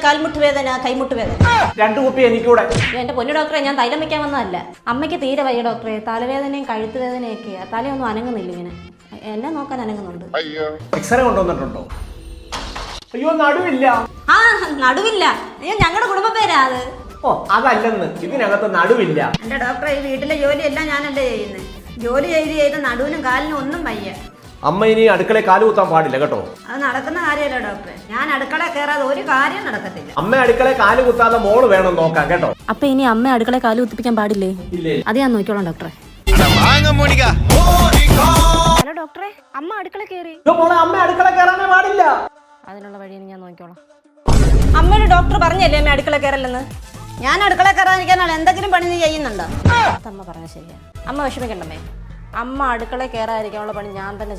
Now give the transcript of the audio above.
കാൽമുട്ട് വേദന, കൈമുട്ട് വേദന. 2 കുപ്പി എനിക്കൂടെ. എന്റെ പൊന്നു ഡോക്ടറെ, ഞാൻ തൈലം വെക്കാൻ വന്നതല്ല. അമ്മയ്ക്ക് തീരെ വയ്യ ഡോക്ടറെ. തലവേദനയും കഴുത്ത് വേദനയൊക്കെയാ. തലയൊന്നും അനങ്ങുന്നില്ല ഇങ്ങനെ. എന്നെ നോക്കാൻ അനങ്ങുന്നുണ്ട്. എക്സ്റേ കൊണ്ടുവന്നിട്ടുണ്ടോ? അയ്യോ, നടുവില്ല. ആ, നടുവില്ല. അയ്യോ, ഞങ്ങളുടെ കുടുംബ പേരാ അത്. ഓ, അതല്ലെന്ന്. ഇതിനകത്ത് നടുവില്ല. എന്റെ ഡോക്ടറെ, ഈ വീട്ടിലെ ജോലിയെല്ലാം ഞാനല്ലേ ചെയ്യുന്നത്. ജോലി ചെയ്ത് നടുവിനും കാലിനും ഒന്നും വയ്യ. അമ്മ ഇനി അടുക്കളയിൽ കാല് കുത്താൻ പാടില്ല കേട്ടോ. അത് നടക്കുന്ന കാര്യമല്ല ഡോക്ടറെ. ഞാൻ അടുക്കളയിൽ കയറാതെ ഒരു കാര്യം നടക്കത്തില്ല. അമ്മ അടുക്കളയിൽ കാല് കുത്താതെ മോള് വേണം നോക്കാൻ കേട്ടോ. അപ്പൊ ഇനി അമ്മ അടുക്കളയിൽ കാല് കുത്തിപ്പിക്കാൻ പാടില്ലേ? അത് ഞാൻ നോക്കിക്കോളാം ഡോക്ടറെ. ഹലോ ഡോക്ടറെ, അമ്മ അടുക്കള കയറി. മോളെ, അമ്മ അടുക്കള കയറാനേ പാടില്ല. അതിനുള്ള വഴിയാണ് ഞാൻ നോക്കിക്കോളാം. അമ്മയുടെ ഡോക്ടർ പറഞ്ഞല്ലേ അമ്മ അടുക്കള കയറല്ലെന്ന്? ഞാൻ അടുക്കള കയറാതിരിക്കാനാണ് എന്തെങ്കിലും പണി നീ ചെയ്യുന്നുണ്ടോ? അമ്മ പറഞ്ഞ ശരിയാ. അമ്മ വിഷമിക്കണ്ടമ്മേ. അമ്മ അടുക്കള കയറാതിരിക്കാനുള്ള പണി ഞാൻ തന്നെ